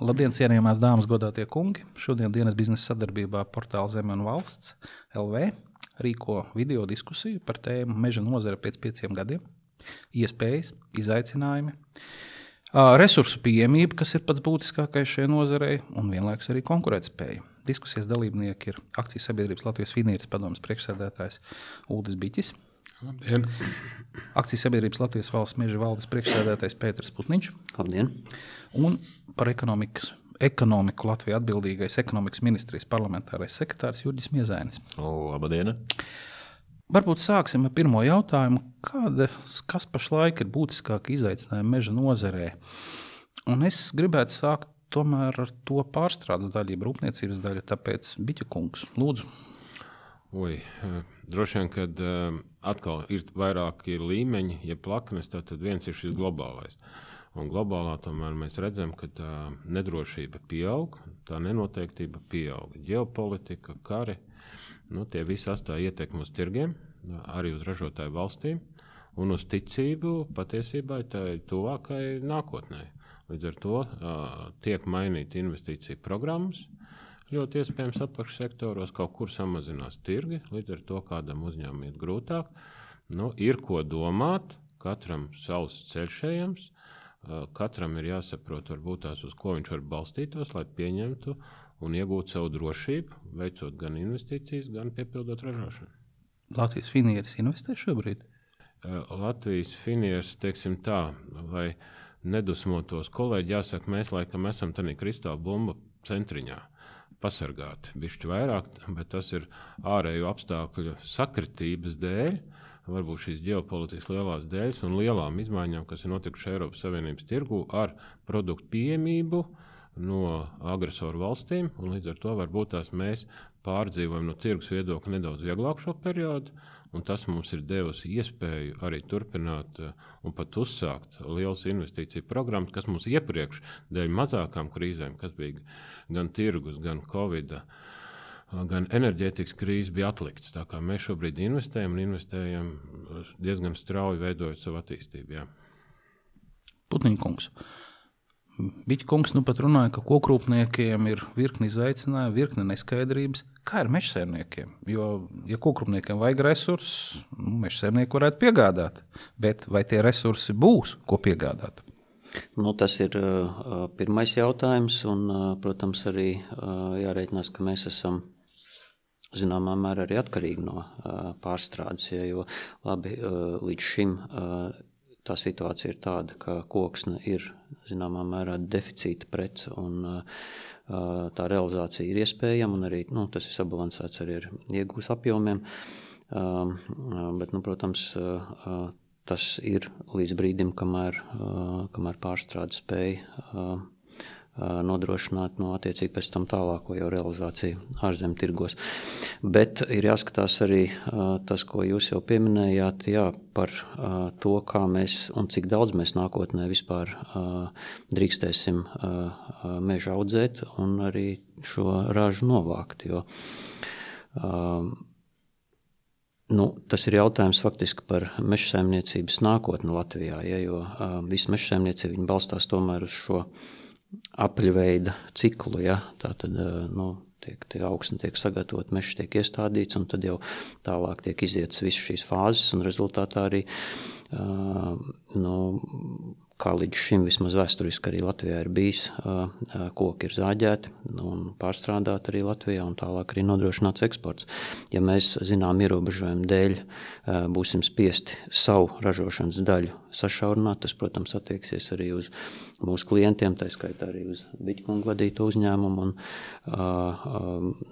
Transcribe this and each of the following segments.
Labdien, cienījamās dāmas, godātie kungi! Šodien dienas biznesa sadarbībā portāla Zeme un valsts LV rīko video diskusiju par tēmu meža nozare pēc 5 gadiem, iespējas, izaicinājumi, resursu pieejamība, kas ir pats būtiskākais šajā nozarei, un vienlaikus arī konkurētspēja. Diskusijas dalībnieki ir akcijas sabiedrības Latvijas Finieres padomes priekšsēdētājs Uldis Biķis. Labdien! Akcijas sabiedrības Latvijas valsts meža valdes priekšsēdētājs Pēters Putniņš. Labdien! Un par ekonomiku Latvijā atbildīgais ekonomikas ministrijas parlamentārais sekretārs Jurģis Miezainis. Labdien! Varbūt sāksim ar pirmo jautājumu. Kas pašlaik ir būtiskākie izaicinājumi meža nozarē? Un es gribētu sākt tomēr ar to pārstrādes daļu, rūpniecības daļu, tāpēc Biķa kungs, lūdzu. Droši vien, kad atkal ir vairāki līmeņi, ja plaknes, tad viens ir šis globālais. Un globālā tomēr mēs redzam, ka tā nedrošība pieaug, tā nenoteiktība pieaug. Ģeopolitika, kari, tie visi atstāja ietekmi uz tirgiem, arī uz ražotāju valstīm un uz ticību patiesībā tai tuvākai nākotnē. Līdz ar to tiek mainīti investīciju programmas, ļoti iespējams apakšsektoros, kaut kur samazinās tirgi, līdz ar to kādam uzņēmumam iet grūtāk. Ir ko domāt, katram savs ceļš ejams, katram ir jāsaprot, varbūt tās, uz ko viņš var balstītos, lai pieņemtu un iegūtu savu drošību, veicot gan investīcijas, gan piepildot ražošanu. Latvijas Finieres investē šobrīd? Latvijas Finieres, teiksim tā, lai nedusmotos kolēģi, jāsaka, mēs laikam esam tādā kristāla bumba centriņā pasargāti bišķi vairāk, bet tas ir ārēju apstākļu sakritības dēļ, varbūt šīs ģeopolitikas lielās dēļas un lielām izmaiņām, kas ir notikuši Eiropas Savienības tirgū ar produktu pieejamību no agresoru valstīm, un līdz ar to varbūt tās mēs pārdzīvojam no tirgus viedokļa nedaudz vieglāk šo periodu, un tas mums ir devusi iespēju arī turpināt un pat uzsākt lielas investīciju programmas, kas mums iepriekš dēļ mazākām krīzēm, kas bija gan tirgus, gan Covida, gan enerģētikas krīze bija atlikts. Tā kā mēs šobrīd investējam diezgan strauji veidojot savu attīstību. Jā. Putniņa kungs. Biķa kungs pat runāja, ka kokrūpniekiem ir virkni izaicinājumu, virkni neskaidrības. Kā ir mežsaimniekiem? Jo, ja kokrūpniekiem vajag resursus, mežsaimnieki varētu piegādāt, bet vai tie resursi būs, ko piegādāt? Tas ir pirmais jautājums, un, protams, arī jārēķinās, ka mēs esam zināmā mērā arī atkarīgi no pārstrādes, jo labi līdz šim tā situācija ir tāda, ka koksne ir zināmā mērā deficīta prece, un tā realizācija ir iespējama, un arī tas ir sabalansēts arī ar iegūs apjomiem, bet, protams, tas ir līdz brīdim, kamēr pārstrāde spēja nodrošināt attiecīgi pēc tam tālāko jau realizāciju ārzem tirgos. Bet ir jāskatās arī tas, ko jūs jau pieminējāt, par to, kā mēs un cik daudz mēs nākotnē vispār drīkstēsim mežu audzēt un arī šo ražu novākt, jo tas ir jautājums faktiski par mežsaimniecības nākotni Latvijā, jo visa mežsaimniecība viņa balstās tomēr uz šo apļveida ciklu, tātad, augsne tiek sagatavot, mežs tiek iestādīts, un tad jau tālāk tiek izietas visas šīs fāzes, un rezultātā arī, kā līdz šim vismaz vēsturiski arī Latvijā ir bijis, koki ir zāģēti un pārstrādāti arī Latvijā, un tālāk arī nodrošināts eksports. Ja mēs zinām ierobežojumu dēļ būsim spiesti savu ražošanas daļu sašaurināt, tas, protams, attieksies arī uz mūsu klientiem, tā skaitā arī uz Biķa kunga vadīto uzņēmumu,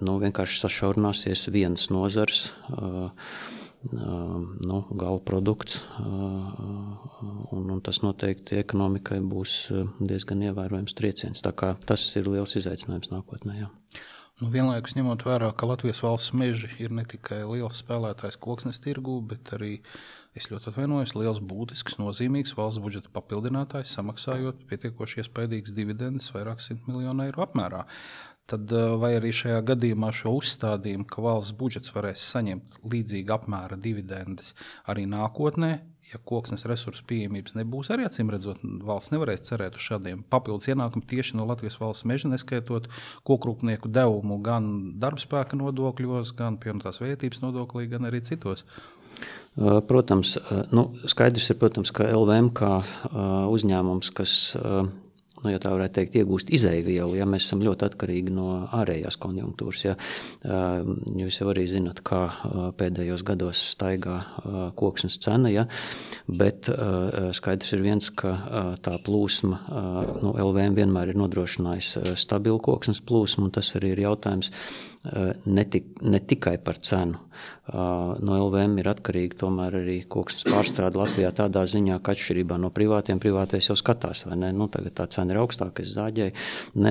un vienkārši sašaurināsies vienas nozars gala produkts, un tas noteikti ekonomikai būs diezgan ievērojams trieciens. Tā kā tas ir liels izaicinājums nākotnē. Jā. Vienlaikus ņemot vērā, ka Latvijas valsts meži ir ne tikai liels spēlētājs koksnes tirgū, bet arī, es ļoti atvainojos, liels būtisks, nozīmīgs valsts budžeta papildinātājs, samaksājot pietiekoši iespaidīgas dividendes vairāk 100 miljonu eiro apmērā. Tad vai arī šajā gadījumā šo uzstādījumu, ka valsts budžets varēs saņemt līdzīga apmēra dividendes arī nākotnē, ja koksnes resursu pieejamības nebūs, arī acīm redzot, valsts nevarēs cerēt uz šādiem papildus ienākumu tieši no Latvijas valsts meža, neskaitot kokrūpnieku devumu gan darbspēka nodokļos, gan pievienotās vērtības nodoklī, gan arī citos. Protams, skaidrs ir, ka LVM kā uzņēmums, kas, ja tā varētu teikt, iegūst izeivielu, ja mēs esam ļoti atkarīgi no ārējās konjunktūras. Ja. Jūs jau arī zināt, kā pēdējos gados staigā koksnes cena, ja. Bet skaidrs ir viens, ka tā plūsma, LVM vienmēr ir nodrošinājis stabilu koksnes plūsmu, un tas arī ir jautājums ne tikai par cenu. No LVM ir atkarīgi tomēr arī koksnes pārstrāde Latvijā tādā ziņā, ka atšķirībā no privātais jau skatās, vai ne? Tagad tā cena ir augstāka, es zāģēju,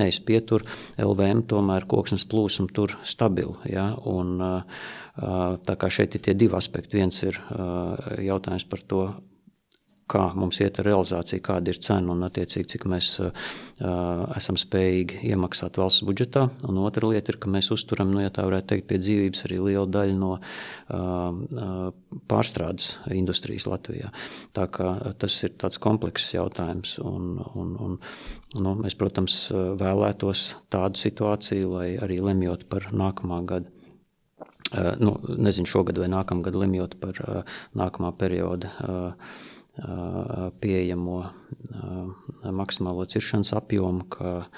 es pieturu, LVM tomēr koksnes plūsmu tur stabilu, ja? Un tā kā šeit ir tie divi aspekti, viens ir jautājums par to, kā mums iet ar realizāciju, kāda ir cena un attiecīgi, cik mēs esam spējīgi iemaksāt valsts budžetā. Un otra lieta ir, ka mēs uzturam, ja tā varētu teikt, pie dzīvības arī liela daļa no pārstrādes industrijas Latvijā. Tā kā tas ir tāds komplekss jautājums. Un mēs, protams, vēlētos tādu situāciju, lai arī lemjot par nākamā gada. Nezinu, šogad vai nākamgad lemjot par nākamā perioda pieejamo maksimālo ciršanas apjomu, ka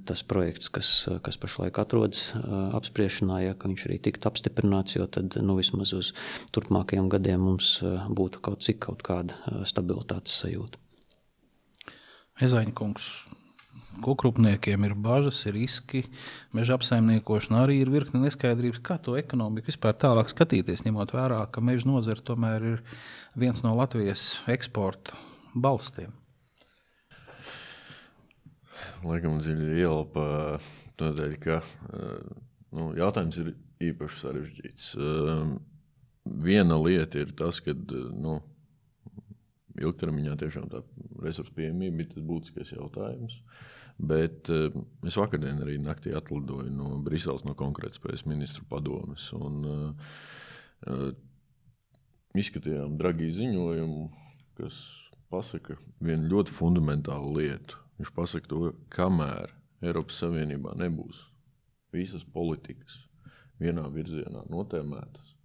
tas projekts, kas pašlaik atrodas apspriešanā, ja, ka viņš arī tiktu apstiprināts, jo tad vismaz uz turpmākajiem gadiem mums būtu kaut kāda stabilitātes sajūta. Ezaiņa kungs, kokrūpniekiem ir bažas, ir riski, meža apsaimniekošana arī ir virkne neskaidrības, kā to ekonomiku vispār tālāk skatīties, ņemot vērā, ka meža nozara tomēr ir viens no Latvijas eksporta balstiem. Laikam dziļi ielpa tādēļ, ka jautājums ir īpaši sarežģīts. Viena lieta ir tas, ka ilgtermiņā tiešām tā resursu pieejamība ir tas būtiskais jautājums. Bet es vakardien arī naktī atlidoju no Briseles, no konkurētspējas ministru padomes, un izskatījām Draghi ziņojumu, kas pasaka vienu ļoti fundamentālu lietu. Viņš pasaka to, kamēr Eiropas Savienībā nebūs visas politikas vienā virzienā notēmētas,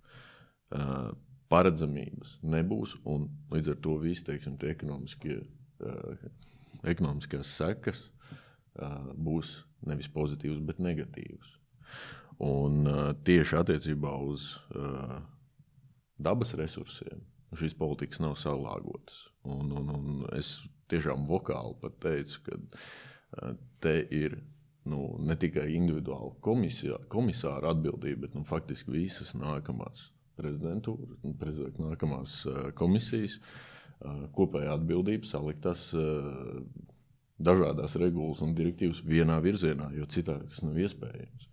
paredzamības nebūs, un līdz ar to visi, teiksim, tie ekonomiskās sekas būs nevis pozitīvas, bet negatīvas. Un tieši attiecībā uz dabas resursiem šīs politikas nav salāgotas. Un es tiešām vokāli pat teicu, ka te ir ne tikai individuāla komisāra atbildība, bet faktiski visas nākamās prezidentūras, nākamās komisijas kopējā atbildība saliktās dažādās regulas un direktīvas vienā virzienā, jo citādi tas nav iespējams.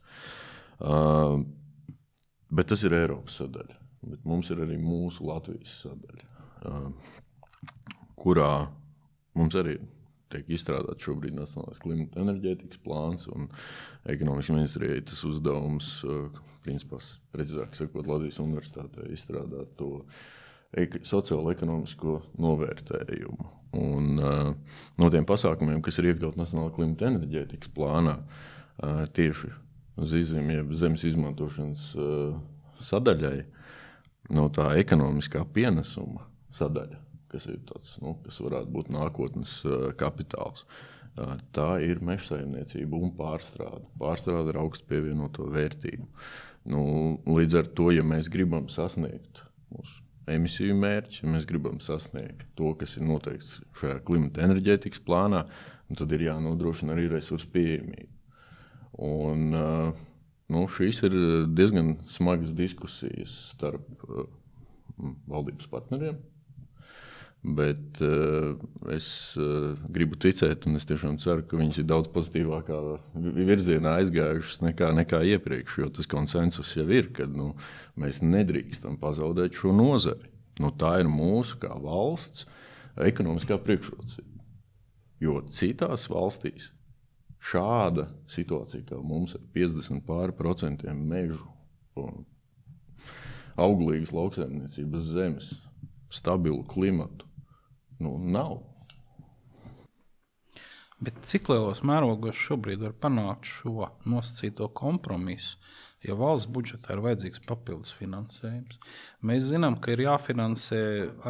Bet tas ir Eiropas sadaļa. Bet mums ir arī mūsu Latvijas sadaļa, kurā mums arī tiek izstrādāt šobrīd Nacionālais klimata enerģētikas plāns un ekonomikas ministrijai tas uzdevums, principā, precīzāk sakot, Latvijas universitātē izstrādāt to sociālo-ekonomisko novērtējumu. Un no tiem pasākumiem, kas ir iekļaut Nacionālā klimata enerģētikas plānā, tieši ZIZim, jeb zemes izmantošanas sadaļai, no tā ekonomiskā pienesuma sadaļa, kas ir tāds, kas varētu būt nākotnes kapitāls. Tā ir mežsaimniecība un pārstrāde. Pārstrāde ir augstu pievienoto vērtību. Līdz ar to, ja mēs gribam sasniegt mūsu emisiju mērķi, ja mēs gribam sasniegt to, kas ir noteikts šajā klimata enerģētikas plānā, tad ir jānodrošina arī resursu pieejamība. Un šīs ir diezgan smagas diskusijas starp valdības partneriem, bet es gribu ticēt, un es tiešām ceru, ka viņas ir daudz pozitīvākā virzienā aizgājušas nekā iepriekš, jo tas konsensus jau ir, ka mēs nedrīkstam pazaudēt šo nozari. Tā ir mūsu kā valsts ekonomiskā priekšrocība, jo citās valstīs šāda situācija, kā mums ar 50% mežu un auglīgas lauksaimniecības zemes, stabilu klimatu, nav. Bet cik lielos mērogos šobrīd var panākt šo nosacīto kompromisu, ja valsts budžetā ir vajadzīgs papildus finansējums? Mēs zinām, ka ir jāfinansē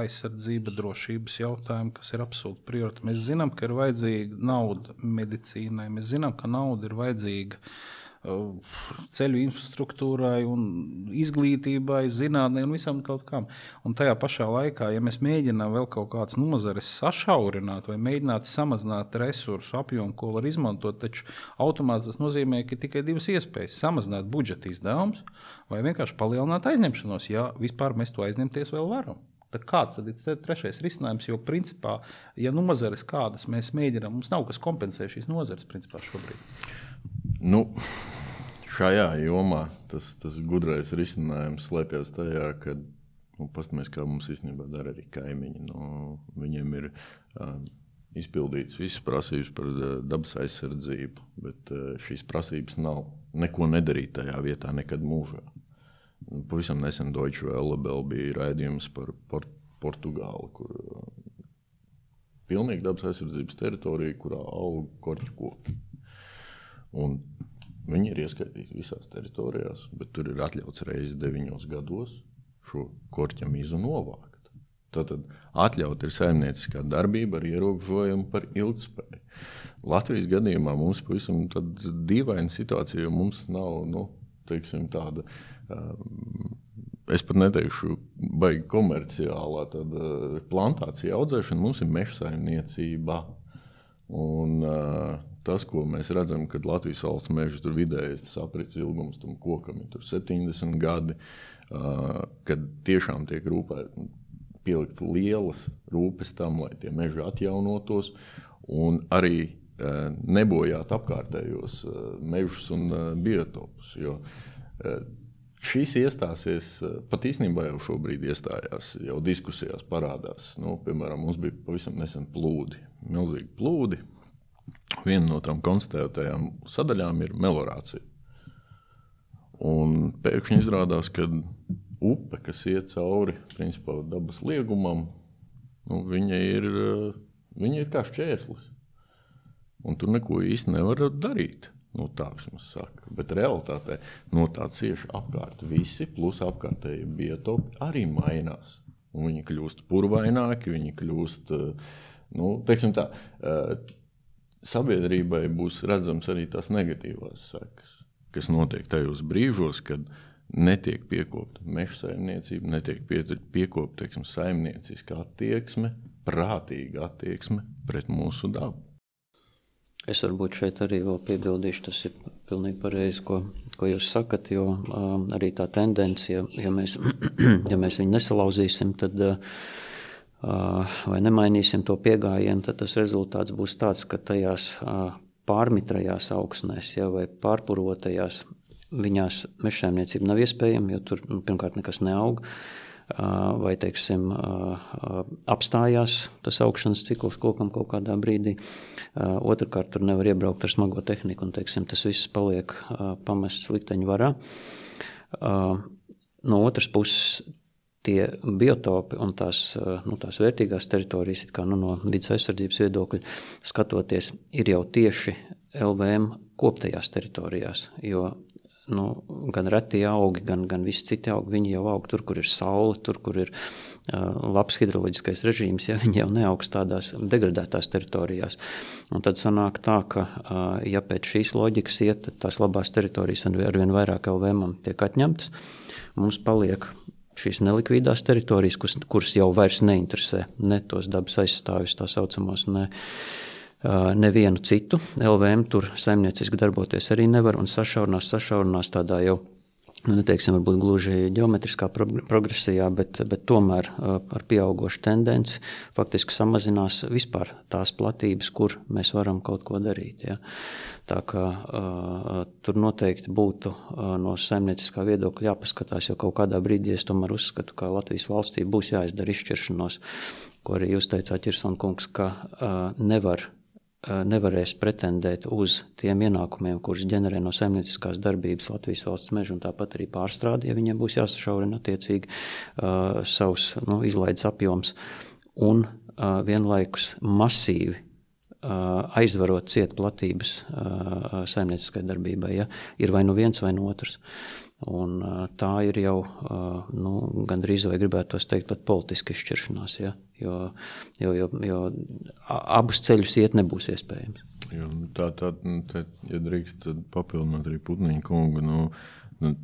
aizsardzība, drošības jautājumi, kas ir absolūti prioritāti. Mēs zinām, ka ir vajadzīga nauda medicīnai, mēs zinām, ka nauda ir vajadzīga ceļu infrastruktūrai un izglītībai, zinātnei un visam kaut kam. Un tajā pašā laikā, ja mēs mēģinām vēl kaut kādas nozares sašaurināt vai mēģināt samazināt resursu apjomu, ko var izmantot, taču automātiski tas nozīmē, ka tikai divas iespējas – samazināt budžeta izdevumus vai vienkārši palielināt aizņemšanos, ja vispār mēs to aizņemties vēl varam. Tad kāds tad ir trešais risinājums, jo principā, ja nozares kādas mēs mēģinām, mums nav kas kompensē šīs nozares principā šobrīd. Šajā jomā tas gudrais risinājums slēpjas tajā, ka pastamies, kā mums īstenībā dara arī kaimiņi. Viņiem ir izpildīts visas prasības par dabas aizsardzību, bet šīs prasības nav neko nedarīt tajā vietā nekad mūžā. Pavisam nesen Deutsche Welle bija raidījums par Portugāli, kur pilnīgi dabas aizsardzības teritorija, kurā aug korķu koki. Un viņi ir ieskaitīti visās teritorijās, bet tur ir atļauts reizi 9 gados šo korķa mizu novākt. Tātad atļaut ir saimnieciskā darbība ar ierobežojumu par ilgtspēju. Latvijas gadījumā mums pavisam tāda dīvaina situācija, jo mums nav, tāda, es pat neteikšu, baigi komerciālā tāda plantācija audzēšana, mums ir mežsaimniecība. Un tas, ko mēs redzam, kad Latvijas valsts meža tur vidējais tas aprits ilgums tam kokam ir tur 70 gadi, kad tiešām tiek pielikt lielas rūpes tam, lai tie meži atjaunotos un arī nebojāt apkārtējos mežus un biotopus, jo šis iestāsies, pat īstenībā jau šobrīd iestājās, jau diskusijās parādās. Piemēram, mums bija pavisam nesen plūdi, milzīgi plūdi. Viena no tām konstatētajām sadaļām ir melorācija. Un pēkšņi izrādās, ka upe, kas iet cauri principā dabas liegumam, viņa ir kā šķērslis. Un tur neko īsti nevar darīt. Tā, vismaz saka. Bet realitātē tā cieši apkārt visi, plus apkārtēji biotopi arī mainās. Un viņi kļūst purvaināki, viņi kļūst, teiksim tā, sabiedrībai būs redzams arī tās negatīvās sekas, kas notiek tajos brīžos, kad netiek piekopta mežsaimniecība, netiek piekopta, teiksim, saimnieciska attieksme, prātīga attieksme pret mūsu dabu. Es varbūt šeit arī vēl piebildīšu, tas ir pilnīgi pareizi, ko jūs sakat, jo arī tā tendencija, ja mēs viņu nesalauzīsim, tad vai nemainīsim to piegājienu, tad tas rezultāts būs tāds, ka tajās pārmitrajās augsnēs, vai pārpurotajās, viņās mežsaimniecība nav iespējama, jo tur pirmkārt nekas neaug, vai, teiksim, apstājās tas augšanas cikls kokam kaut kādā brīdī. Otrkārt, tur nevar iebraukt ar smago tehniku un, teiksim, tas viss paliek pamests likteņu varā. No otras puses, tie biotopi un tās vērtīgās teritorijas, no vidas aizsardzības viedokļa skatoties, ir jau tieši LVM koptajās teritorijās, jo gan retie augi, gan visi citi augi, viņi jau aug tur, kur ir saule, tur, kur ir labs hidroloģiskais režīms, ja viņi jau neaugs tādās degradētās teritorijās. Un tad sanāk tā, ka, ja pēc šīs loģikas iet, tās labās teritorijas arvien vairāk LVM tiek atņemtas, mums paliek šīs nelikvīdās teritorijas, kuras jau vairs neinteresē ne tos dabas aizstāvjus, tā saucamos, nevienu citu. LVM tur saimnieciski darboties arī nevar un sašaurinās tādā jau, neteiksim, varbūt gluži ģeometriskā progresijā, bet tomēr ar pieaugošu tendenci faktiski samazinās vispār tās platības, kur mēs varam kaut ko darīt. Ja. Tā kā tur noteikti būtu no saimnieciskā viedokļa jāpaskatās, jo kaut kādā brīdī es tomēr uzskatu, ka Latvijas valstī būs jāizdara izšķiršanos, ko arī jūs teicāt, Ķirsona kungs, ka nevar nevarēs pretendēt uz tiem ienākumiem, kurus ģenerē no saimnieciskās darbības Latvijas valsts meža un tāpat arī pārstrāde, ja viņiem būs jāsašaurina attiecīgi savs izlaides apjoms un vienlaikus masīvi aizvarot ciet platības saimnieciskai darbībai, ja, ir vai nu viens vai nu otrs. Un tā ir jau gandrīz vai gribētos teikt pat politiska izšķiršanās, ja? jo abus ceļus iet nebūs iespējams. Tā, ja drīkst, tad papildināt arī Putniņa kungu,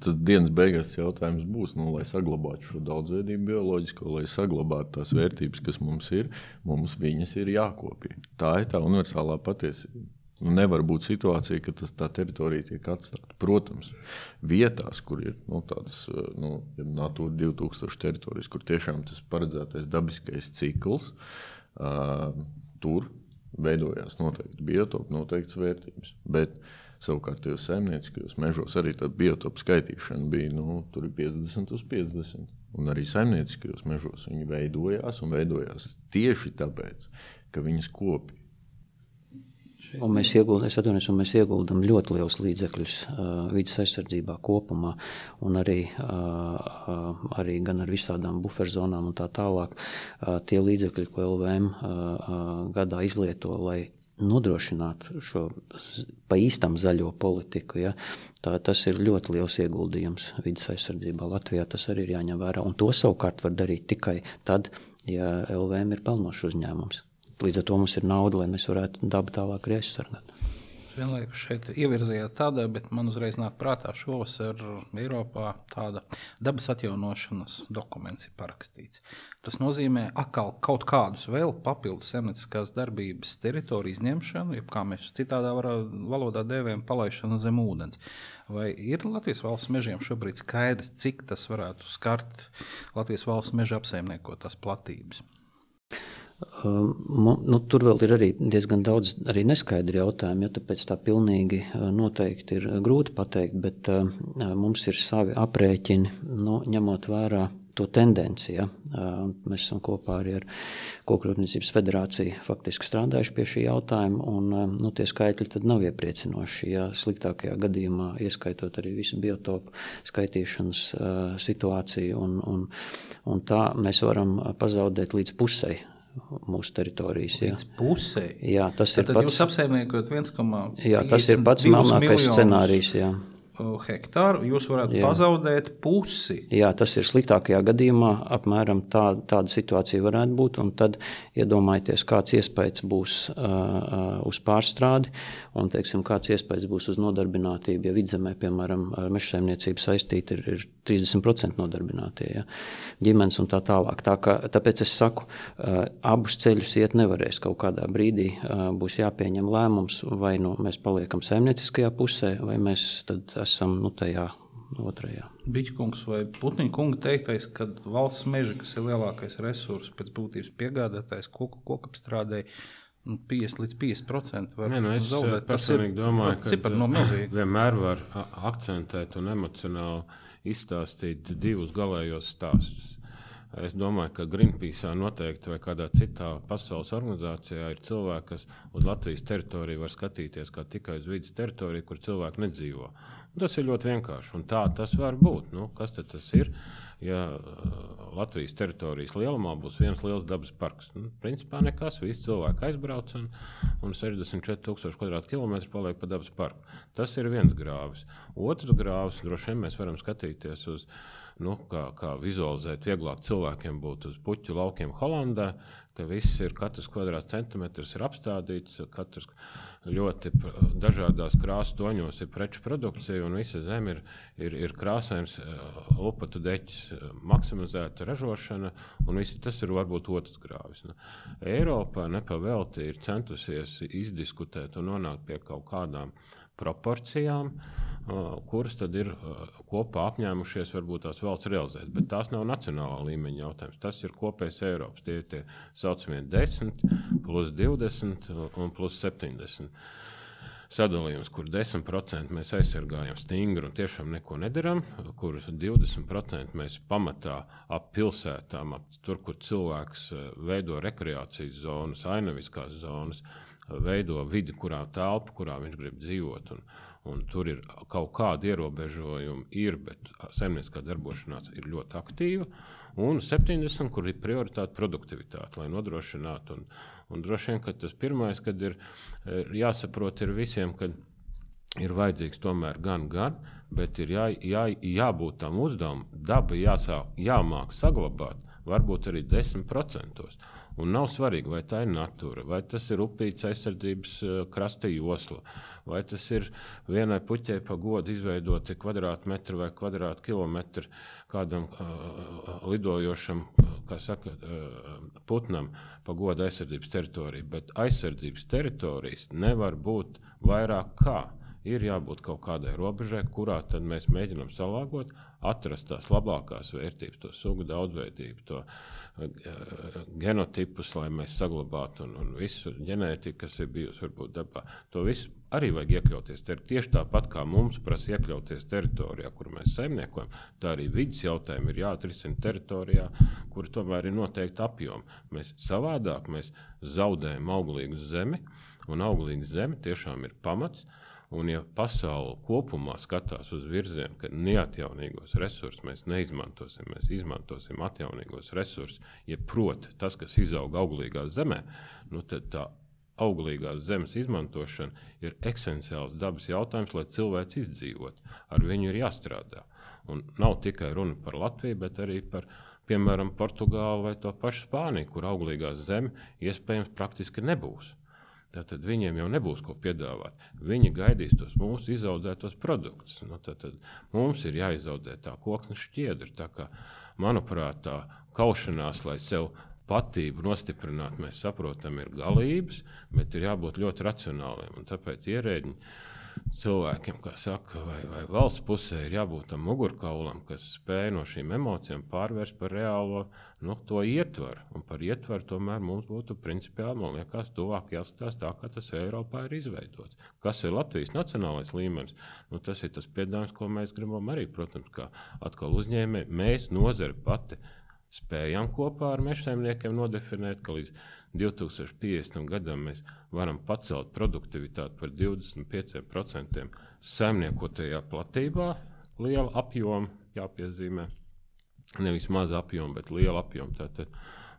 tas dienas beigās jautājums būs, lai saglabātu šo daudzveidību bioloģisko, lai saglabātu tās vērtības, kas mums ir, mums viņas ir jākopja. Tā ir tā universālā patiesība. Nevar būt situācija, ka tā teritorija tiek atstāta. Protams, vietās, kur ir tādas Natūra 2000 teritorijas, kur tiešām tas paredzētais dabiskais cikls, tur veidojās noteikti biotopi, noteikts vērtības. Bet savukārt tajos saimnieciskajos mežos arī tāda biotopu skaitīšana bija, tur ir 50 uz 50. Un arī saimnieciskajos mežos viņi veidojās tieši tāpēc, ka viņas kopja. Un mēs ieguldam ļoti liels līdzekļus vides aizsardzībā kopumā un arī gan ar visādām buferzonām un tā tālāk. Tie līdzekļi, ko LVM gadā izlieto, lai nodrošinātu šo pa īstam zaļo politiku, ja, tas ir ļoti liels ieguldījums vides aizsardzībā Latvijā. Tas arī ir jāņem vērā. Un to savukārt var darīt tikai tad, ja LVM ir pelnošs uzņēmums. Līdz ar to mums ir nauda, lai mēs varētu dabu tālāk arī aizsargāt. Vienlaikus šeit ievirzījāt tādā, bet man uzreiz nāk prātā šovasar Eiropā tāda dabas atjaunošanas dokuments ir parakstīts. Tas nozīmē atkal kaut kādus vēl papildus saimnieciskās darbības teritoriju izņemšanu, jeb kā mēs citādā valodā dēvējam palaišanu zem ūdens. Vai ir Latvijas valsts mežiem šobrīd skaidrs, cik tas varētu skart Latvijas valsts meža apsaimniekotās platības? Tur vēl ir arī diezgan daudz arī neskaidri jautājumi, tāpēc tā pilnīgi noteikti ir grūti pateikt, bet mums ir savi aprēķini, ņemot vērā to tendenci. Ja? Mēs esam kopā arī ar Kokrūpniecības federāciju faktiski strādājuši pie šī jautājuma, un tie skaitļi tad nav iepriecinoši. Ja? Sliktākajā gadījumā, ieskaitot arī visu biotopu skaitīšanas situāciju, un tā mēs varam pazaudēt līdz pusei mūsu teritorijas. Līdz pusē? Jā, tas ir pats. Jūs apsaimniekojat 1,52 Jā, tas ir pats melnākais scenārijs, jā. Hektāru, jūs varētu pazaudēt pusi. Jā, tas ir sliktākajā gadījumā, apmēram tāda situācija varētu būt, un tad iedomājieties, kāds iespējas būs uz pārstrādi, un, kāds iespējas būs uz nodarbinātību, ja vidzemē, piemēram, mežsaimniecība saistīta ir 30% nodarbinātie, ja, ģimenes un tā tālāk. Tāpēc es saku, abus ceļus iet nevarēs. Kaut kādā brīdī būs jāpieņem lēmums, vai mēs paliekam saimnieciskajā pusē, vai mēs tad esam tajā otrajā. Biķkungs vai Putniņa kunga teiktais, ka valsts meži, kas ir lielākais resurs pēc būtības piegādātājs kokapstrādei, 50 līdz 50% var zaudēt. Es personīgi domāju, ka vienmēr var akcentēt un emocionāli izstāstīt divus galējos stāstus. Es domāju, ka Greenpeace'ā noteikti vai kādā citā pasaules organizācijā ir cilvēki, kas uz Latvijas teritoriju var skatīties kā tikai uz vidas teritoriju, kur cilvēki nedzīvo. Un tas ir ļoti vienkārši. Un tā tas var būt. Kas tad tas ir? Ja Latvijas teritorijas lielumā būs viens liels dabas parks. Principā nekas, visi cilvēki aizbrauc un 64,000 kvadrātkilometri paliek pa dabas parku. Tas ir viens grāvis. Otrs grāvis, droši vien mēs varam skatīties uz kā vizualizēt vieglāk cilvēkiem būt uz puķu laukiem Holandē, ka viss ir, katrs kvadrātcentimetrs ir apstādīts, katrs ļoti dažādās krāsu toņos ir preču produkcija un visa zeme ir krāsējums, lupatu deķis, maksimizēta ražošana un visi tas ir varbūt otrs grāvis. Eiropā nepavēlti ir centusies izdiskutēt un nonākt pie kaut kādām proporcijām, kuras tad ir kopā apņēmušies varbūt tās valsts realizēt, bet tās nav nacionālā līmeņa jautājums. Tas ir kopējs Eiropas. Tie ir tie saucamie 10, plus 20 un plus 70 sadalījums, kur 10% mēs aizsargājam stingri un tiešām neko nedaram, kur 20% mēs pamatā ap pilsētām, ap tur, kur cilvēks veido rekreācijas zonas, ainaviskās zonas, veido vidi, kurā telpa, kurā viņš grib dzīvot, un tur ir kaut kādi ierobežojumi, bet saimnieciskā darbošanās ir ļoti aktīva, un 70, kur ir prioritāte produktivitāte, lai nodrošinātu, un droši vien, ka tas pirmais, kad ir jāsaprot ir visiem, kad ir vajadzīgs tomēr gan, bet ir jābūt tam uzdevumam, daba jāmāk saglabāt, varbūt arī 10%. Un nav svarīgi, vai tā ir natūra, vai tas ir upītes aizsardzības krasta josla, vai tas ir vienai puķei pa godu izveidoti kvadrātmetri vai kvadrātkilometri kādam lidojošam, kā saka, putnam pa godu aizsardzības teritoriju. Bet aizsardzības teritorijas nevar būt vairāk kā. Ir jābūt kaut kādai robežai, kurā tad mēs mēģinām salāgot, atrast tās labākās vērtības, to sugu daudzveidību, to genotipus, lai mēs saglabātu un visu ģenētiku, kas ir bijusi varbūt dabā. To visu arī vajag iekļauties. Tieši tāpat kā mums prasa iekļauties teritorijā, kur mēs saimniekojam, tā arī vidas jautājumi ir jāatrisina teritorijā, kur tomēr ir noteikti apjomi. Mēs savādāk zaudējam auglīgu zemi, un auglīga zeme tiešām ir pamats. Un ja pasaule kopumā skatās uz virzienu, ka neatjaunīgos resursus mēs neizmantosim, mēs izmantosim atjaunīgos resursus, ja proti tas, kas izaug auglīgā zemē, tad tā auglīgās zemes izmantošana ir esenciāls dabas jautājums, lai cilvēks izdzīvot. Ar viņu ir jāstrādā. Un nav tikai runa par Latviju, bet arī par, piemēram, Portugālu vai to pašu Spāniju, kur auglīgās zeme iespējams praktiski nebūs. Tātad viņiem jau nebūs ko piedāvāt. Viņi gaidīs tos mūsu izaudzētos produktus. Tātad mums ir jāizaudzē tā koksnes šķiedra. Tā kā, manuprāt, tā kaušanās, lai sev patību nostiprināt, mēs saprotam, ir galības, bet ir jābūt ļoti racionāliem. Un tāpēc ierēģi cilvēkiem, kā saka, vai valsts pusē ir jābūt tam mugurkaulam, kas spēj no šīm emocijām pārvērst par reālo to ietvaru. Un par ietvaru tomēr mums būtu principiāli, man liekas, tuvāk jāskatās tā, kā tas Eiropā ir izveidots. Kas ir Latvijas nacionālais līmenis? Tas ir tas piedāvājums, ko mēs gribam arī, protams, kā atkal uzņēmēji. Mēs nozari pati spējam kopā ar mežsaimniekiem nodefinēt, ka līdz 2050. gadam mēs varam pacelt produktivitāti par 25% saimniekotajā platībā, liela apjoma jāpiezīmē, nevis maza apjoma, bet liela apjoma. Tātad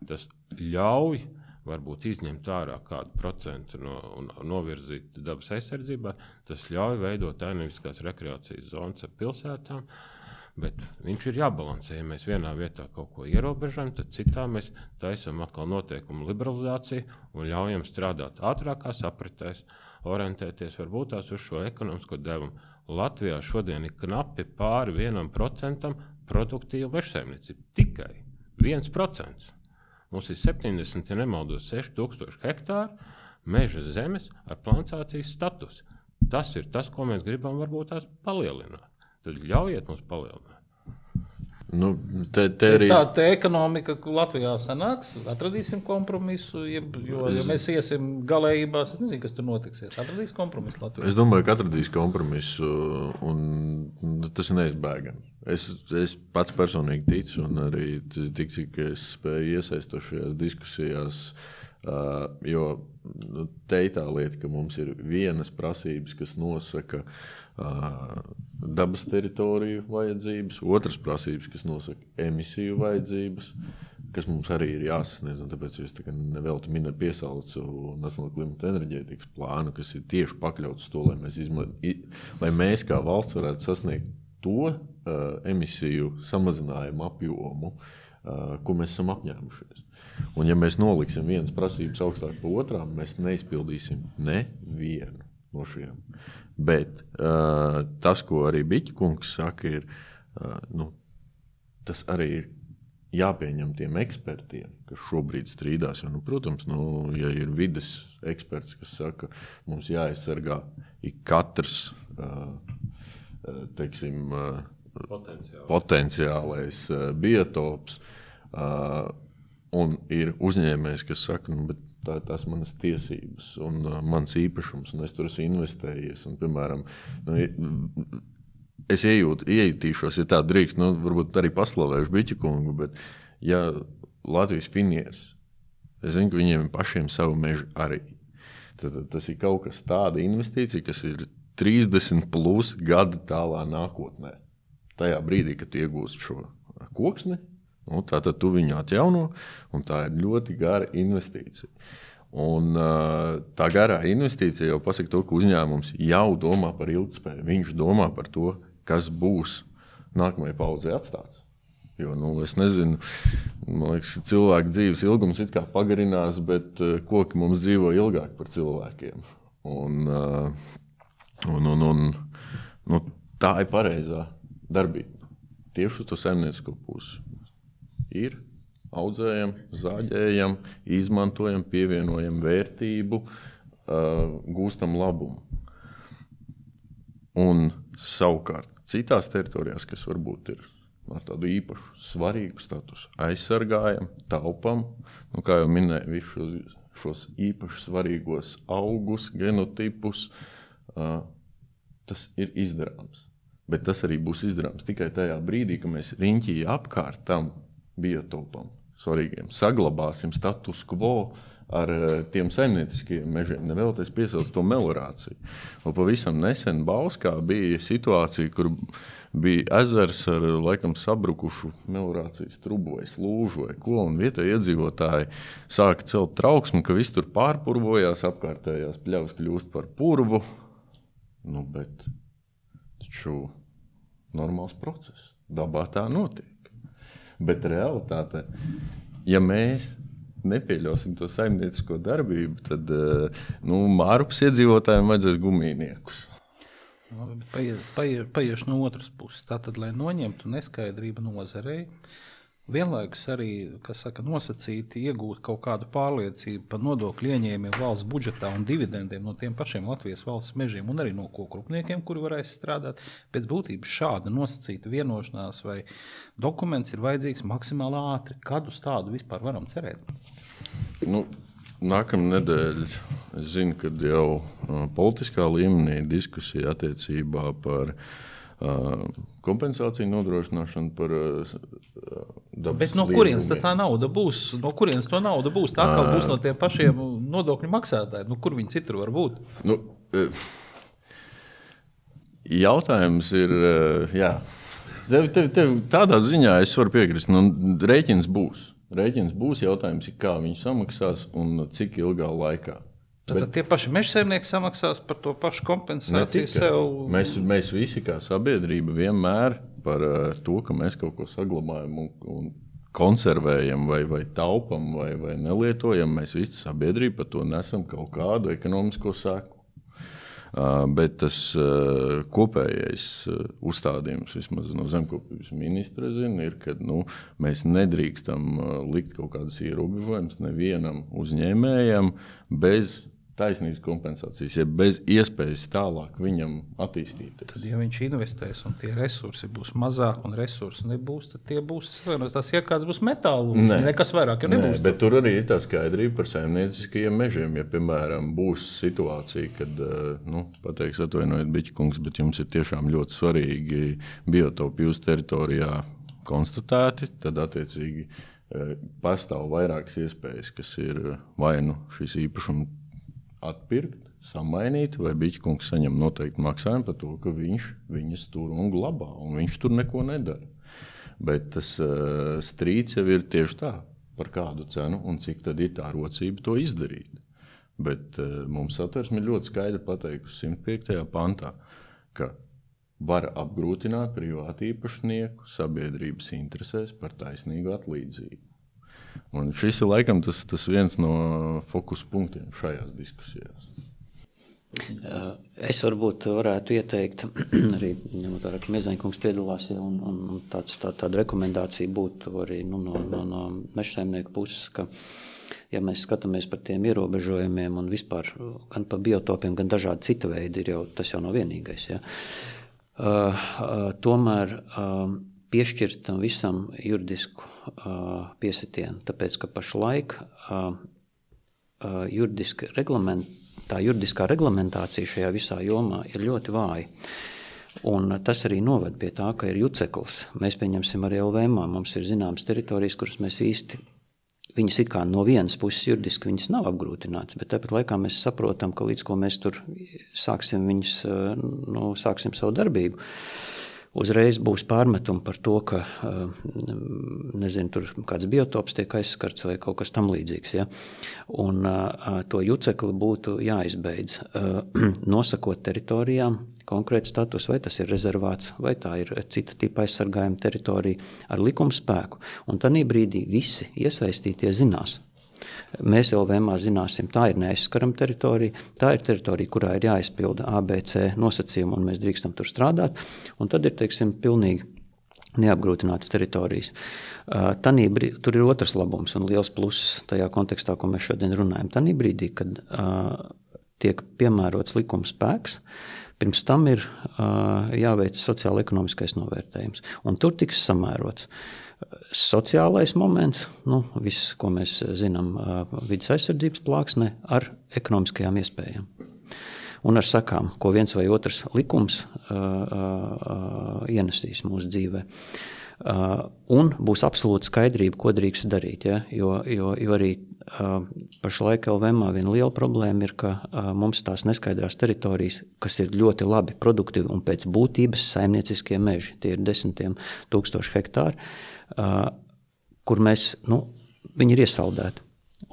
tas ļauj varbūt izņemt ārā kādu procentu un novirzīt dabas aizsardzībā, tas ļauj veidot ainīviskās rekreācijas zonas ar pilsētām, bet viņš ir jābalansē. Ja mēs vienā vietā kaut ko ierobežam, tad citā mēs taisam atkal noteikumu liberalizāciju un ļaujam strādāt ātrākās apritēs, orientēties varbūt tās uz šo ekonomisko devumu. Latvijā šodien ir knapi pāri 1% produktīva mežsaimniecība. Tikai 1%. Mums ir 70, ja nemaldos, 6000 hektāru meža zemes ar plantācijas statusu. Tas ir tas, ko mēs gribam varbūt tās palielināt. Tad ļaujiet mums palielināt. Arī... Tā ekonomika Latvijā sanāks, atradīsim kompromisu, jo mēs iesim galējībās, es nezinu, kas tur notiksies. Atradīs kompromisu Latvijā? Es domāju, ka atradīs kompromisu, un tas ir neizbēgami. Es pats personīgi ticu, un arī tik, cik es spēju iesaistot šajās diskusijās, jo te ir tā lieta, ka mums ir vienas prasības, kas nosaka dabas teritoriju vajadzības, otras prasības, kas nosaka emisiju vajadzības, kas mums arī ir jāsasniedz, un tāpēc es neveltu piesaucu Nacionālo klimata enerģētikas plānu, kas ir tieši pakļauts to, lai mēs kā valsts varētu sasniegt to emisiju samazinājumu apjomu, ko mēs esam apņēmušies. Un ja mēs noliksim vienas prasības augstāk par otrām, mēs neizpildīsim nevienu no šiem. Bet tas, ko arī Biķa kungs saka, ir, tas arī ir jāpieņem tiem ekspertiem, kas šobrīd strīdās. Jo, protams, ja ir vides eksperts, kas saka, mums jāaizsargā ik katrs, teiksim, potenciālais biotops, un ir uzņēmējs, kas saka, bet tās manas tiesības un mans īpašums, un es tur esmu investējies. Un, piemēram, es iejutīšos, ja tā drīkst, varbūt arī paslavēšu Biķa kungu, bet ja Latvijas finieris, es zinu, ka viņiem pašiem savu mežu arī. tad tas ir kaut kas tāda investīcija, kas ir 30 plus gadu tālā nākotnē. Tajā brīdī, kad tu iegūst šo koksni, tātad tu viņu atjauno, un tā ir ļoti gara investīcija. Un tā garā investīcija jau pasaka to, ka uzņēmums jau domā par ilgtspēju. Viņš domā par to, kas būs nākamajai paudzei atstāts. Jo, es nezinu, man liekas, cilvēku dzīves ilgums it kā pagarinās, bet koki mums dzīvo ilgāk par cilvēkiem. Un tā ir pareizā darbība. Tieši uz to saimniecisko pusi. Ir, audzējam, zāģējam, izmantojam, pievienojam vērtību, gūstam labumu. Un savukārt citās teritorijās, kas varbūt ir ar tādu īpašu, svarīgu statusu, aizsargājam, taupam, kā jau minēju, visus šos īpaši svarīgos augus, genotipus, tas ir izdarāms. Bet tas arī būs izdarāms tikai tajā brīdī, ka mēs riņķī apkārt tam biotopam svarīgiem saglabāsim status quo ar tiem saimnieciskajiem mežiem, nevēlties piesaukt to melorāciju. Un pavisam nesen Bauskā bija situācija, kur bija ezers ar laikam sabrukušu melorācijas trubu vai slūžu vai ko, un vietēji iedzīvotāji sāka celt trauksmi, ka viss tur pārpurvojās, apkārtējās pļavas kļūst par purvu. Bet taču normāls process. Dabā tā notiek. Bet realitāte, ja mēs nepieļausim to saimniecisko darbību, tad Mārupas iedzīvotājiem vajadzēs gumijniekus. Paiešu no otras puses. Tātad, lai noņemtu neskaidrību nozarei, vienlaikus arī, nosacīti iegūt kaut kādu pārliecību par nodokļu ieņēmumiem valsts budžetā un dividendiem no tiem pašiem Latvijas valsts mežiem un arī no koku rūpniekiem, kuri varēs strādāt. Pēc būtības šāda nosacīta vienošanās vai dokuments ir vajadzīgs maksimāli ātri. Kad uz tādu vispār varam cerēt? Nākamā nedēļa, es zinu, kad jau politiskā līmenī diskusija attiecībā par kompensāciju nodrošināšanu par dabas. Bet no kurienes tā nauda būs? No kurienes to nauda būs? Tā kā būs no tiem pašiem nodokļu maksātājiem. Kur viņi citur var būt? Jautājums ir, jā. Tev tādā ziņā es varu piekrist. Rēķins būs. Rēķins būs, jautājums ir, kā viņi samaksās un cik ilgā laikā. Tad tie paši mežsaimnieki samaksās par to pašu kompensāciju sev? Mēs visi kā sabiedrība vienmēr par to, ka mēs kaut ko saglabājam un konservējam vai taupam vai nelietojam, mēs visi sabiedrība par to nesam kaut kādu ekonomisko seku. Bet tas kopējais uzstādījums, vismaz no zemkopības ministra zina, ir, ka mēs nedrīkstam likt kaut kādas ierobežojumus nevienam uzņēmējam bez taisnības kompensācijas, ja bez iespējas tālāk viņam attīstīties. Tad, ja viņš investēs un tie resursi būs mazāk un resursi nebūs, tad tie būs, tās iekārtas būs metālu, nekas vairāk jau nebūs. Bet tur arī ir tā skaidrība par saimnieciskajiem mežiem. Ja, piemēram, būs situācija, kad, pateiks, atvainojiet, Biķkungs, bet jums ir tiešām ļoti svarīgi biotopi jūsu teritorijā konstatēti, tad attiecīgi pastāv vairākas iespējas, kas ir vai šīs īpašuma atpirkt, samainīt, vai Biķkungs saņem noteikti maksājumu par to, ka viņš viņas tur un glabā, un viņš tur neko nedara. Bet tas strīds jau ir tieši tā, par kādu cenu un cik tad ir tā rocība to izdarīt. Bet mums Satversme ir ļoti skaidri pateikusi 105. pantā, ka var apgrūtināt privātu īpašnieku sabiedrības interesēs par taisnīgu atlīdzību. Un šis ir laikam tas viens no fokus punktiem šajās diskusijās. Es varbūt varētu ieteikt, arī ņemot vērā, ka Miezaņkungs piedalās, un tāda rekomendācija būtu arī no mežsaimnieku puses, ka, ja mēs skatāmies par tiem ierobežojumiem un vispār gan par biotopiem, gan dažādi cita veidi, tas jau nav vienīgais. Ja? Tomēr piešķirt tam visam juridisku piesitienu, tāpēc, ka pašlaik tā juridiskā reglamentācija šajā visā jomā ir ļoti vāja. Un tas arī noved pie tā, ka ir juceklis. Mēs pieņemsim arī LVMā, mums ir zināmas teritorijas, kuras mēs īsti viņas it kā no vienas puses juridiski viņas nav apgrūtināts, bet tāpat laikā mēs saprotam, ka līdz ko mēs tur sāksim savu darbību, uzreiz būs pārmetumi par to, ka, nezinu, tur kāds biotops tiek aizskarts vai kaut kas tam līdzīgs, ja? Un to jucekli būtu jāizbeidz, nosakot teritorijām konkrēti status, vai tas ir rezervāts, vai tā ir cita tipa aizsargājuma teritorija ar likumspēku. Un tanī brīdī visi iesaistītie zinās. Mēs LVMā zināsim, tā ir neaizskarama teritorija, tā ir teritorija, kurā ir jāizpilda ABC nosacījumi, un mēs drīkstam tur strādāt, un tad ir, teiksim, pilnīgi neapgrūtinātas teritorijas. Tur ir otrs labums un liels pluss tajā kontekstā, ko mēs šodien runājam. Tanī brīdī, kad tiek piemērots likuma spēks, pirms tam ir jāveic sociālo-ekonomiskais novērtējums, un tur tiks samērots sociālais moments, viss, ko mēs zinām, vidas aizsardzības plāksne ar ekonomiskajām iespējām. Un ar sakām, ko viens vai otrs likums ienesīs mūsu dzīvē. Un būs absolūta skaidrība, ko drīkst darīt, ja? jo arī pašlaik LVMā viena liela problēma ir, ka mums tās neskaidrās teritorijas, kas ir ļoti labi produktīvi un pēc būtības saimnieciskie meži, tie ir 10 000 hektāri, kur mēs, viņi ir iesaldēti.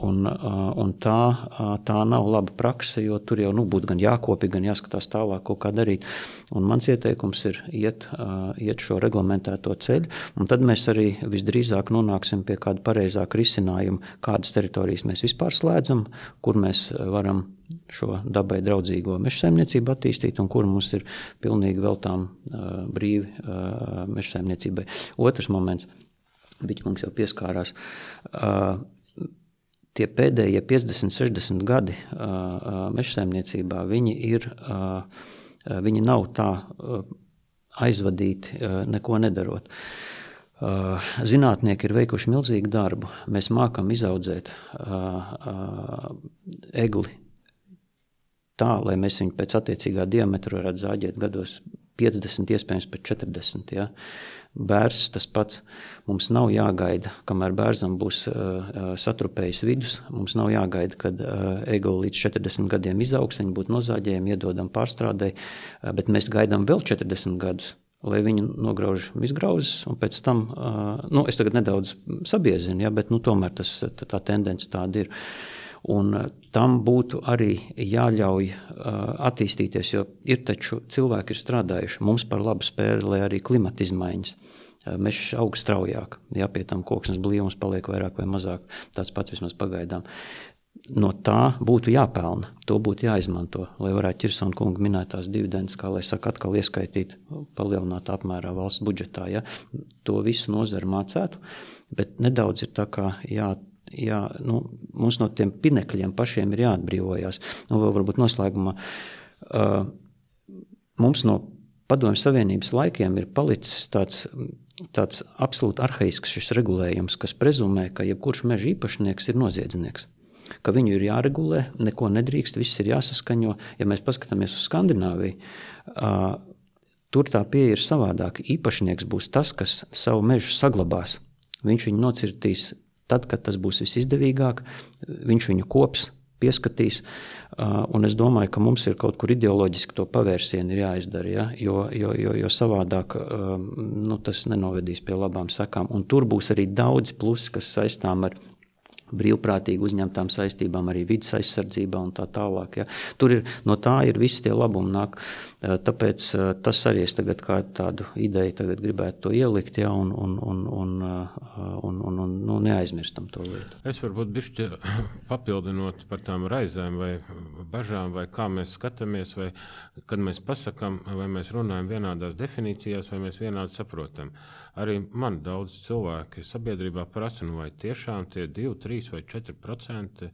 Un tā nav laba prakse, jo tur jau būtu gan jākopi, gan jāskatās tālāk, ko kā darīt. Un mans ieteikums ir iet šo reglamentēto ceļu, un tad mēs arī visdrīzāk nonāksim pie kāda pareizāka risinājuma, kādas teritorijas mēs vispār slēdzam, kur mēs varam šo dabai draudzīgo mežsaimniecību attīstīt, un kur mums ir pilnīgi veltām brīvi mežsaimniecībai. Otrs moments, Biķkungs jau pieskārās, tie pēdējie 50-60 gadi mežsaimniecībā, viņi nav tā aizvadīti, neko nedarot. Zinātnieki ir veikuši milzīgu darbu. Mēs mākam izaudzēt egli tā, lai mēs viņu pēc attiecīgā diametra varētu zāģēt gados 50, iespējams pēc 40, ja. Bērs tas pats. Mums nav jāgaida, kamēr bērzam būs satrupējis vidus, mums nav jāgaida, kad egli līdz 40 gadiem izaugs, viņi būtu nozāģējumi, iedodam pārstrādei, bet mēs gaidām vēl 40 gadus, lai viņi nograuž izgrauzes, un pēc tam, es tagad nedaudz sabiezinu, ja, bet tomēr tā tendence tāda ir. Un tam būtu arī jāļauj attīstīties, jo ir taču cilvēki ir strādājuši mums par labu spēri, lai arī klimata izmaiņas. Mežs aug straujāk, ja pie tam koksnes blīvums paliek vairāk vai mazāk, tāds pats vismaz pagaidām. No tā būtu jāpelna, to būtu jāizmanto, lai varētu Ķirsona kunga minētās dividendes, kā lai saka, atkal ieskaitīt palielinātā apmērā valsts budžetā. Ja? To visu nozari mācētu, bet nedaudz ir tā kā mums no tiem pinekļiem pašiem ir jāatbrīvojās. Vēl varbūt noslēgumā mums no Padomju Savienības laikiem ir palicis tāds absolūti arhaisks šis regulējums, kas prezumē, ka jebkurš meža īpašnieks ir noziedznieks. Ka viņu ir jāregulē, neko nedrīkst, viss ir jāsaskaņo. Ja mēs paskatāmies uz Skandināviju, tur tā pieeja ir savādāk. Īpašnieks būs tas, kas savu mežu saglabās. Viņš viņu nocirtīs tad, kad tas būs visizdevīgāk, viņš viņu kops, pieskatīs, un es domāju, ka mums ir kaut kur ideoloģiski to pavērsienu ir jāizdara, ja? jo savādāk tas nenovedīs pie labām sakām, un tur būs arī daudz plusi, kas saistām ar brīvprātīgi uzņemtām saistībām, arī vidas aizsardzībā un tā tālāk. Ja. No tā ir visi tie labumi nāk. Tāpēc tas arī es tagad kā tādu ideju tagad gribētu to ielikt, ja, un neaizmirstam to lietu. Es varbūt bišķi papildinot par tām raizēm vai bažām, vai kā mēs skatāmies, vai kad mēs pasakam, vai mēs runājam vienādās definīcijās, vai mēs vienādi saprotam. Arī man daudz cilvēki sabiedrībā prasa, vai tiešām tie 2, 3 vai 4%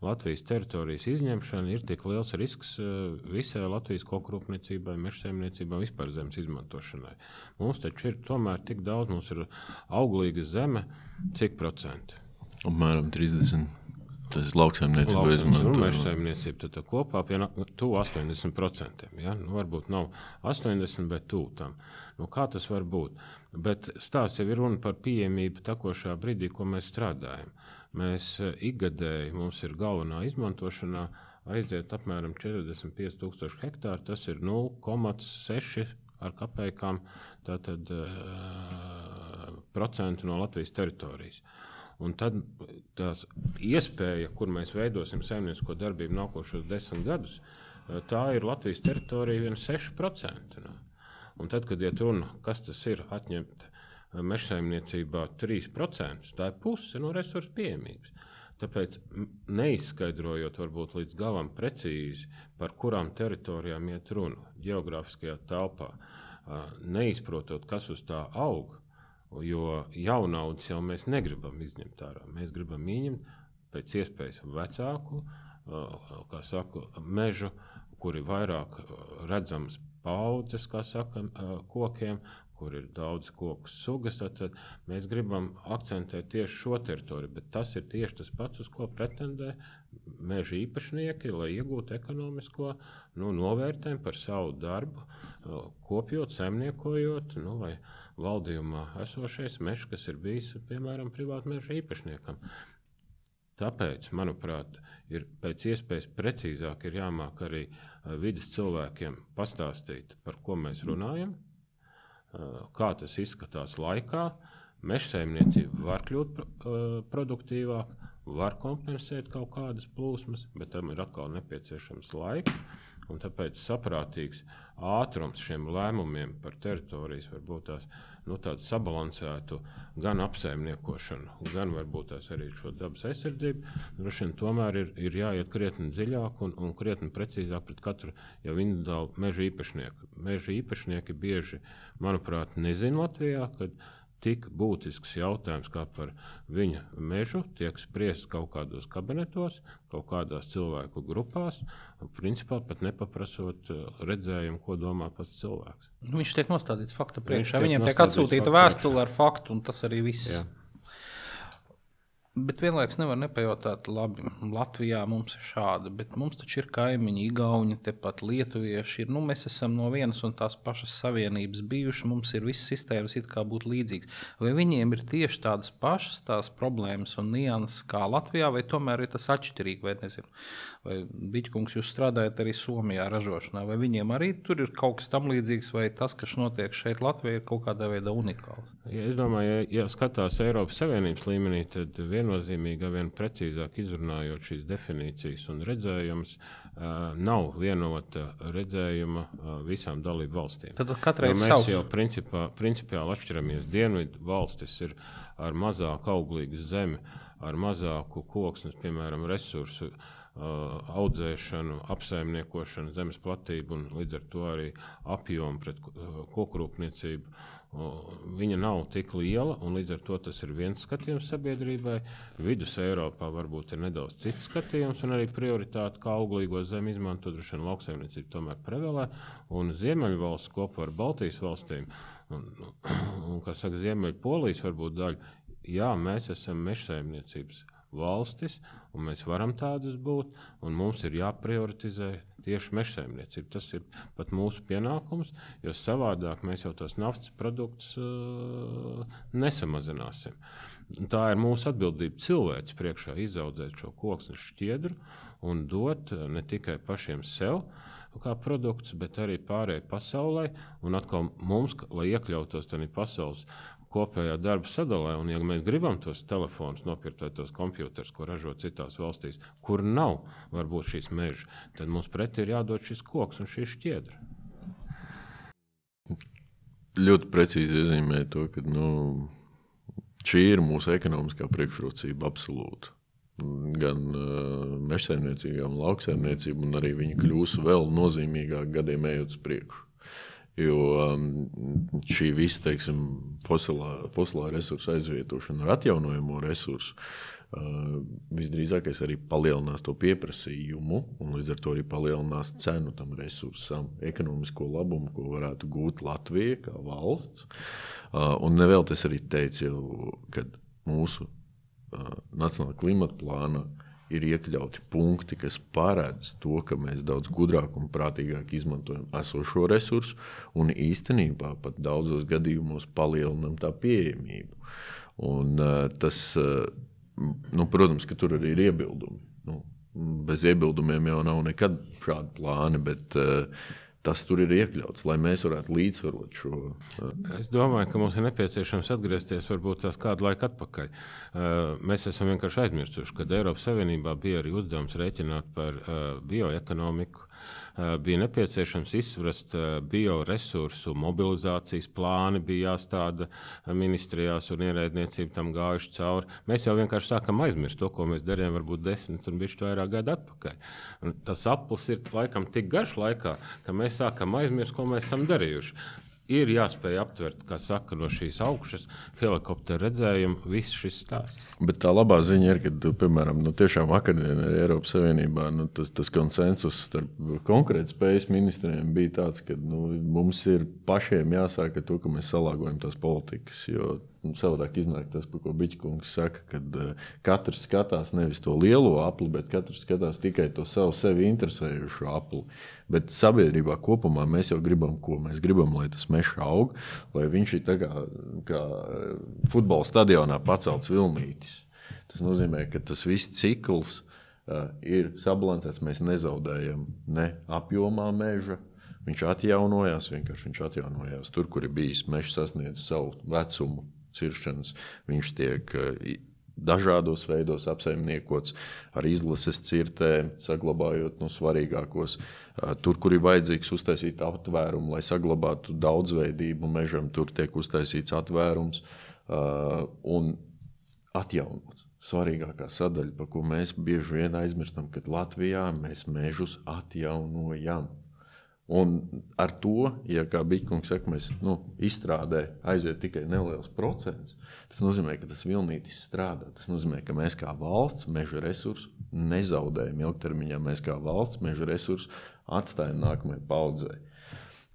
Latvijas teritorijas izņemšana ir tik liels risks visai Latvijas kokrūpniecībai, mežsaimniecībai, vispār zemes izmantošanai. Mums taču ir tomēr tik daudz, mums ir auglīga zeme, cik procenti? Apmēram 30. Tas ir lauksaimniecība izmantojums. Mežsaimniecība tad kopā tuvu 80%. Ja? Varbūt nav 80, bet tuvu tam. Kā tas var būt? Bet stāsts jau ir runa par pieejamību tekošā brīdī, ko mēs strādājam. Mēs ikgadēji, mums ir galvenā izmantošanā aiziet apmēram 45,000 hektāru, tas ir 0,6 ar kapējkām procentu no Latvijas teritorijas. Un tad tās iespēja, kur mēs veidosim saimniecisko darbību nākošos 10 gadus, tā ir Latvijas teritorija 6%. Un tad, kad iet runa, kas tas ir atņemt mežsaimniecībā 3%, tā ir puse no resursu pieejamības. Tāpēc neizskaidrojot varbūt līdz galam precīzi, par kurām teritorijām iet runa ģeogrāfiskajā telpā, neizprotot, kas uz tā aug, jo jaunaudas jau mēs negribam izņemt ārā. Mēs gribam ieņemt pēc iespējas vecāku, kā saku, mežu, kur ir vairāk redzams paudzes, kā saka, kokiem, kur ir daudz koku sugas. Tad mēs gribam akcentēt tieši šo teritoriju, bet tas ir tieši tas pats, uz ko pretendē meža īpašnieki, lai iegūtu ekonomisko novērtējumu par savu darbu, kopjot, saimniekojot, vai valdījumā esošais mežs, kas ir bijis, piemēram, privāta meža īpašniekam. Tāpēc, manuprāt, ir pēc iespējas precīzāk ir jāmāk arī vides cilvēkiem pastāstīt, par ko mēs runājam, kā tas izskatās laikā. Mežsaimniecība var kļūt produktīvāk, var kompensēt kaut kādas plūsmas, bet tam ir atkal nepieciešams laiks. Un tāpēc saprātīgs ātrums šiem lēmumiem par teritorijas varbūt tāds sabalansētu gan apsaimniekošanu, gan varbūt tās arī šo dabas aizsardzību. Droši vien tomēr ir jāiet krietni dziļāk un krietni precīzāk pret katru jau individuālu meža īpašnieku. Meža īpašnieki bieži, manuprāt, nezin Latvijā, kad tik būtisks jautājums kā par viņa mežu tiek spriests kaut kādos kabinetos, kaut kādās cilvēku grupās, principā pat nepaprasot redzējumu, ko domā pats cilvēks. Viņš tiek nostādīts fakta priekšā, viņiem tiek atsūtīta vēstule ar faktu, un tas arī viss. Jā. Bet vienlaikus nevar nepajautāt, labi, Latvijā mums ir šāda, bet mums taču ir kaimiņi, igauņi, tepat lietuvieši. Mēs esam no vienas un tās pašas savienības bijuši, mums ir viss sistēmas it kā būtu līdzīgs. Vai viņiem ir tieši tādas pašas tās problēmas un nianses kā Latvijā, vai tomēr ir tas atšķirīgi, vai nezinu. Vai Biķkungs, jūs strādājat arī Somijā ražošanā, vai viņiem arī tur ir kaut kas tam līdzīgs, vai tas, kas notiek šeit Latvijā, ir kaut kādā veidā unikāls? Ja, es domāju, ja skatās Eiropas Savienības līmenī, tad viennozīmīgi, vien precīzāk izrunājot šīs definīcijas un redzējumus, nav vienota redzējuma visām dalību valstīm. Tad katrai ir savs. Mēs jau principiāli atšķiramies. Dienvidu valstis ir ar mazāku auglīgu zemi, ar mazāku koksnes, piemēram, resursu audzēšanu, apsaimniekošanu, zemes platību un līdz ar to arī apjomu pret kokrūpniecību. Viņa nav tik liela, un līdz ar to tas ir viens skatījums sabiedrībai. Vidus Eiropā varbūt ir nedaudz cits skatījums, un arī prioritāte, kā auglīgo zemi izmantot, droši vien lauksaimniecība tomēr prevalē, un Ziemeļvalsts kopā ar Baltijas valstīm, un kā saka, Ziemeļpolijas varbūt daļa, jā, mēs esam mežsaimniecības valstis, un mēs varam tādas būt, un mums ir jāprioritizē tieši mežsaimniecība. Tas ir pat mūsu pienākums, jo savādāk mēs jau tos naftas produktus nesamazināsim. Tā ir mūsu atbildība cilvēks priekšā izaudzēt šo koksnes šķiedru un dot ne tikai pašiem sev kā produkts, bet arī pārējai pasaulē, un atkal mums, lai iekļautos tādā pasaules kopējā darba sadalē, un ja mēs gribam tos telefonus nopirkt vai tos kompjuterus, ko ražo citās valstīs, kur nav varbūt šīs mežas, tad mums pretī ir jādod šis koks un šī šķiedra. Ļoti precīzi iezīmē to, ka šī ir mūsu ekonomiskā priekšrocība absolūti. Gan mežsaimniecība, gan lauksaimniecība, un arī viņi kļūs vēl nozīmīgāk gadiem ejot uz priekšu. Jo šī visa, teiksim, fosilā resursu aizvietošana ar atjaunojamo resursu visdrīzākais arī palielinās to pieprasījumu, un līdz ar to arī palielinās cenu tam resursam, ekonomisko labumu, ko varētu gūt Latvija kā valsts. Un nevēl tas arī teica, kad mūsu nacionālā klimata plānā ir iekļauti punkti, kas paredz to, ka mēs daudz gudrāk un prātīgāk izmantojam esošo resursu un īstenībā pat daudzos gadījumos palielinam tā pieejamību. Un tas, protams, ka tur arī ir iebildumi. Bez iebildumiem jau nav nekad šādi plāni, bet tas tur ir iekļauts, lai mēs varētu līdzsvarot šo. Es domāju, ka mums ir nepieciešams atgriezties varbūt tās kādu laiku atpakaļ. Mēs esam vienkārši aizmirsuši, kad Eiropas Savienībā bija arī uzdevums rēķināt par bioekonomiku. Bija nepieciešams izprast bioresursu mobilizācijas plāni, bija jāstāda ministrijās un ierēdniecība tam gājuši cauri. Mēs jau vienkārši sākam aizmirst to, ko mēs darījām varbūt 10 un bišķi vairāk gadu atpakaļ. Un tas aplis ir laikam tik garš laikā, ka mēs sākam aizmirst, ko mēs esam darījuši. Ir jāspēj aptvert, kā saka, no šīs augšas helikoptera redzējuma viss šis stāsts. Bet tā labā ziņa ir, ka, piemēram, tiešām vakardien arī Eiropas Savienībā tas konsensus starp konkurētspējas ministriem bija tāds, ka mums ir pašiem jāsāk ar to, ka mēs salāgojam tās politikas, jo savādāk iznāk tas, par ko Biķkungs saka, kad katrs skatās nevis to lielo apli, bet katrs skatās tikai to sevi interesējušo apli. Bet sabiedrībā kopumā mēs jau gribam ko? Mēs gribam, lai tas mežs aug, lai viņš ir tā kā futbola stadionā pacelts vilnītis. Tas nozīmē, ka tas viss cikls ir sabalansēts, mēs nezaudējam ne apjomā meža, viņš atjaunojās, tur, kur ir bijis mežs sasniedz savu vecumu, ciršanas, viņš tiek dažādos veidos apsaimniekots ar izlases cirtēm, saglabājot svarīgākos. Tur, kur ir vajadzīgs uztaisīt aptvērumu, lai saglabātu daudzveidību mežam, tur tiek uztaisīts atvērums un atjaunots. Svarīgākā sadaļa, par ko mēs bieži vien aizmirstam, kad Latvijā mēs mežus atjaunojam. Un ar to, ja kā Biķkungs saka, mēs izstrādē aiziet tikai neliels procents, tas nozīmē, ka tas vilnītis strādā. Tas nozīmē, ka mēs kā valsts meža resursu nezaudējam ilgtermiņā. Mēs kā valsts meža resursu atstājam nākamajai paudzei.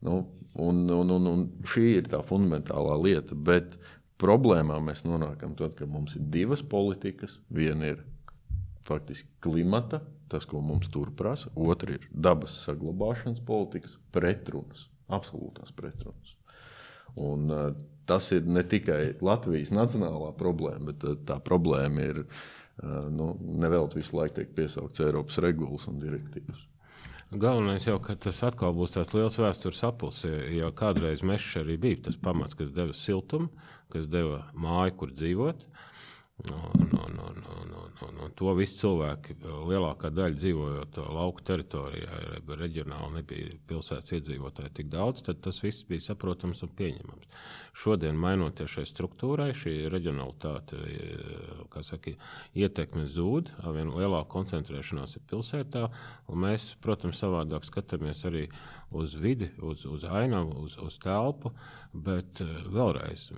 Un šī ir tā fundamentālā lieta, bet problēmā mēs nonākam tad, ka mums ir divas politikas. Viena ir faktiski klimata, tas, ko mums tur prasa. Otra ir dabas saglabāšanas politikas pretrunas, absolūtās pretrunas. Un tas ir ne tikai Latvijas nacionālā problēma, bet tā problēma ir nevelti visu laiku tiek piesaukts Eiropas regulas un direktīvas. Galvenais jau, ka tas atkal būs tās liels vēstures aplis, jo kādreiz mežs arī bija tas pamats, kas deva siltumu, kas deva māju, kur dzīvot. To visi cilvēki, lielākā daļa dzīvojot lauku teritorijā, reģionāli nebija pilsētas iedzīvotāji tik daudz, tad tas viss bija saprotams un pieņemams. Šodien mainoties šai struktūrai, šī reģionalitāte, kā saka, ietekme zūd, vien lielāka koncentrēšanās ir pilsētā, un mēs, protams, savādāk skatāmies arī uz vidi, uz ainavu, uz telpu, bet vēlreiz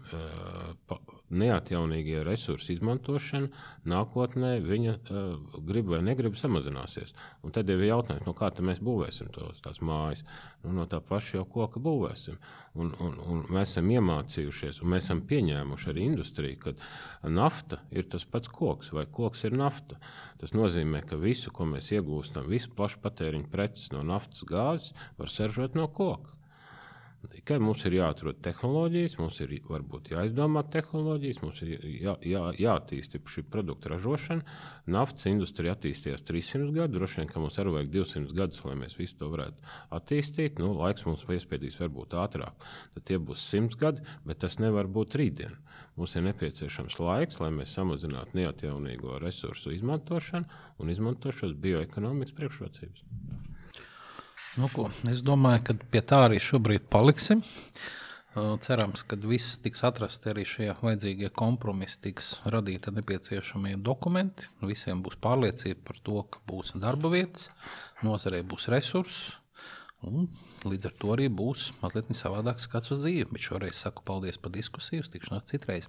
neatjaunīgie resursi izmantošana nākotnē viņa grib vai negrib samazināsies. Un tad jau ir jautājums, kā tad mēs būvēsim tās mājas. No tā paša jau koka būvēsim. Un mēs esam iemācījušies, un mēs esam pieņēmuši arī industriju, ka nafta ir tas pats koks, vai koks ir nafta. Tas nozīmē, ka visu, ko mēs iegūstam, visu plašu patēriņu preces no naftas gāzes, var saržot no koka. Tikai mums ir jāatrod tehnoloģijas, mums ir varbūt jāizdomā tehnoloģijas, mums ir jāattīsta šī produkta ražošana. Naftas industrija attīstījās 300 gadu, droši vien, ka mums arī vajag 200 gadus, lai mēs visu to varētu attīstīt. Laiks mums iespēdīs varbūt ātrāk, tad tie būs 100 gadi, bet tas nevar būt rītdien. Mums ir nepieciešams laiks, lai mēs samazinātu neatjaunīgo resursu izmantošanu un izmantošos bioekonomikas priekšrocības. Es domāju, ka pie tā arī šobrīd paliksim. Cerams, ka viss tiks atrasti arī šie vajadzīgie kompromisi, tiks radīti nepieciešamie dokumenti. Visiem būs pārliecība par to, ka būs darba vietas, nozarei būs resursi, un līdz ar to arī būs mazliet savādāks skats uz dzīvi. Bet šoreiz saku paldies par diskusiju, tikšanos citreiz.